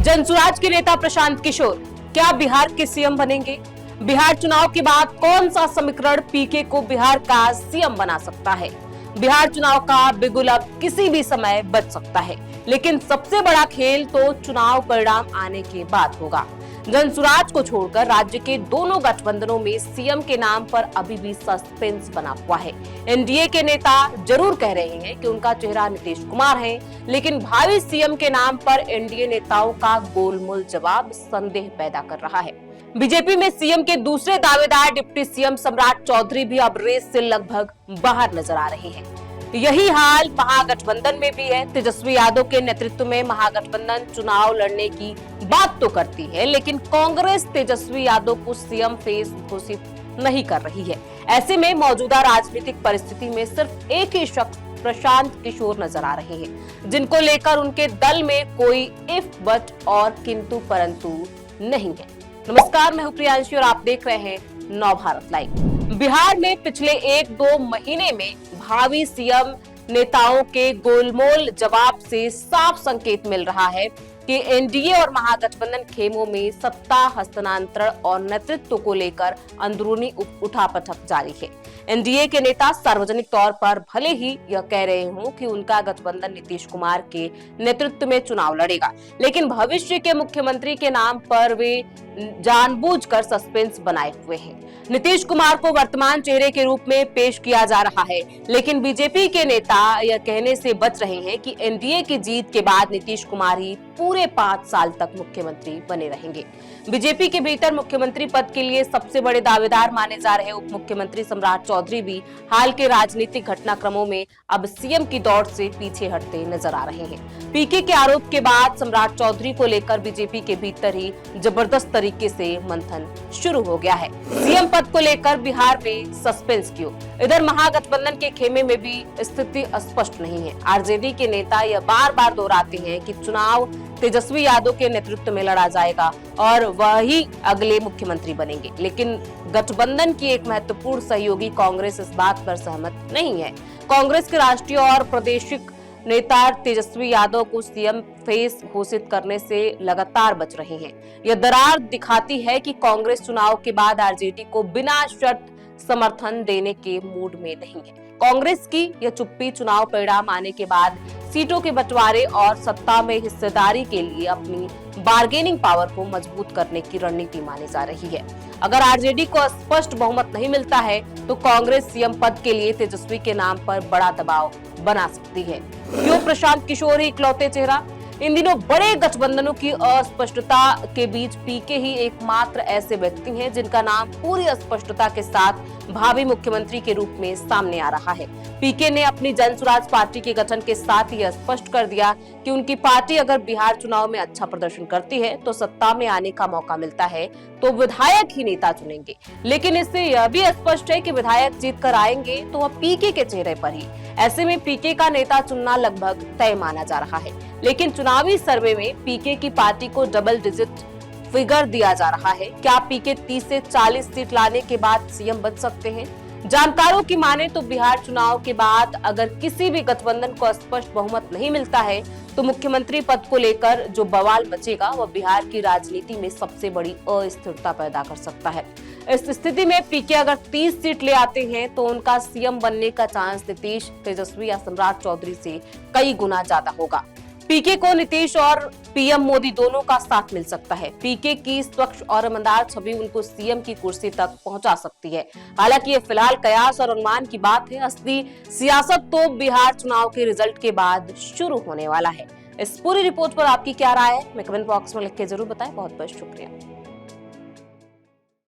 जनसुराज के नेता प्रशांत किशोर क्या बिहार के सीएम बनेंगे? बिहार चुनाव के बाद कौन सा समीकरण पीके को बिहार का सीएम बना सकता है? बिहार चुनाव का बिगुल अब किसी भी समय बच सकता है, लेकिन सबसे बड़ा खेल तो चुनाव परिणाम आने के बाद होगा। जनसुराज को छोड़कर राज्य के दोनों गठबंधनों में सीएम के नाम पर अभी भी सस्पेंस बना हुआ है। एनडीए के नेता जरूर कह रहे हैं कि उनका चेहरा नीतीश कुमार है, लेकिन भावी सीएम के नाम पर एनडीए नेताओं का गोलमोल जवाब संदेह पैदा कर रहा है। बीजेपी में सीएम के दूसरे दावेदार डिप्टी सीएम सम्राट चौधरी भी अब रेस से लगभग बाहर नजर आ रहे हैं। यही हाल महागठबंधन में भी है। तेजस्वी यादव के नेतृत्व में महागठबंधन चुनाव लड़ने की बात तो करती है, लेकिन कांग्रेस तेजस्वी यादव को सीएम फेस घोषित नहीं कर रही है। ऐसे में मौजूदा राजनीतिक परिस्थिति में सिर्फ एक ही शख्स प्रशांत किशोर नजर आ रहे हैं, जिनको लेकर उनके दल में कोई इफ बट और किंतु परंतु नहीं है। नमस्कार, मैं हूं प्रियांशी और आप देख रहे हैं नवभारत लाइव। बिहार में पिछले 1-2 महीने में भावी सीएम नेताओं के गोलमोल जवाब से साफ संकेत मिल रहा है कि एनडीए और महागठबंधन खेमों में सत्ता हस्तांतरण और नेतृत्व को लेकर अंदरूनी उठापटक जारी है। एनडीए के नेता सार्वजनिक तौर पर भले ही यह कह रहे हों कि उनका गठबंधन नीतीश कुमार के नेतृत्व में चुनाव लड़ेगा, लेकिन भविष्य के मुख्यमंत्री के नाम पर वे जानबूझकर सस्पेंस बनाए हुए हैं। नीतीश कुमार को वर्तमान चेहरे के रूप में पेश किया जा रहा है, लेकिन बीजेपी के नेता यह कहने से बच रहे हैं कि एनडीए की जीत के बाद नीतीश कुमार ही पूरे 5 साल तक मुख्यमंत्री बने रहेंगे। बीजेपी के भीतर मुख्यमंत्री पद के लिए सबसे बड़े दावेदार माने जा रहे उप मुख्यमंत्री सम्राट चौधरी भी हाल के राजनीतिक घटनाक्रमों में अब सीएम की दौड़ से पीछे हटते नजर आ रहे हैं। पीके के आरोप के बाद सम्राट चौधरी को लेकर बीजेपी के भीतर ही जबरदस्त तरीके से मंथन शुरू हो गया है। सीएम पद को लेकर बिहार में सस्पेंस क्यों? इधर महागठबंधन के खेमे में भी स्थिति स्पष्ट नहीं है। आरजेडी के नेता यह बार-बार दोहराते हैं कि चुनाव तेजस्वी यादव के नेतृत्व में लड़ा जाएगा और वही अगले मुख्यमंत्री बनेंगे, लेकिन गठबंधन की एक महत्वपूर्ण सहयोगी कांग्रेस इस बात पर सहमत नहीं है। कांग्रेस के राष्ट्रीय और प्रादेशिक नेता तेजस्वी यादव को सीएम फेस घोषित करने से लगातार बच रहे हैं। यह दरार दिखाती है कि कांग्रेस चुनाव के बाद आरजेडी को बिना शर्त समर्थन देने के मूड में नहीं है। कांग्रेस की यह चुप्पी चुनाव परिणाम आने के बाद सीटों के बंटवारे और सत्ता में हिस्सेदारी के लिए अपनी बार्गेनिंग पावर को मजबूत करने की रणनीति मानी जा रही है। अगर आरजेडी को स्पष्ट बहुमत नहीं मिलता है तो कांग्रेस सीएम पद के लिए तेजस्वी के नाम पर बड़ा दबाव बना सकती है। क्यों प्रशांत किशोर ही इकलौते चेहरा? इन दिनों बड़े गठबंधनों की अस्पष्टता के बीच पीके ही एकमात्र ऐसे व्यक्ति हैं जिनका नाम पूरी स्पष्टता के साथ भावी मुख्यमंत्री के रूप में सामने आ रहा है। पीके ने अपनी जनसुराज पार्टी के गठन के साथ ही स्पष्ट कर दिया कि उनकी पार्टी अगर बिहार चुनाव में अच्छा प्रदर्शन करती है तो सत्ता में आने का मौका मिलता है तो विधायक ही नेता चुनेंगे, लेकिन इससे यह भी स्पष्ट है कि विधायक जीत कर आएंगे तो वह पीके के चेहरे पर ही। ऐसे में पीके का नेता चुनना लगभग तय माना जा रहा है, लेकिन चुनावी सर्वे में पीके की पार्टी को डबल डिजिट फिगर दिया जा रहा है। क्या पीके 30 से 40 सीट लाने के बाद सीएम बन सकते हैं? जानकारों की माने तो बिहार चुनाव के बाद अगर किसी भी गठबंधन को स्पष्ट बहुमत नहीं मिलता है तो मुख्यमंत्री पद को लेकर जो बवाल बचेगा वह बिहार की राजनीति में सबसे बड़ी अस्थिरता पैदा कर सकता है। इस स्थिति में पीके अगर 30 सीट ले आते हैं तो उनका सीएम बनने का चांस नीतीश, तेजस्वी या सम्राट चौधरी से कई गुना ज्यादा होगा। पीके को नीतीश और पीएम मोदी दोनों का साथ मिल सकता है। पीके की स्वच्छ और ईमानदार छवि उनको सीएम की कुर्सी तक पहुंचा सकती है। हालांकि ये फिलहाल कयास और अनुमान की बात है। असली सियासत तो बिहार चुनाव के रिजल्ट के बाद शुरू होने वाला है। इस पूरी रिपोर्ट पर आपकी क्या राय है? मैं कमेंट बॉक्स में लिख के जरूर बताएं। बहुत बहुत शुक्रिया।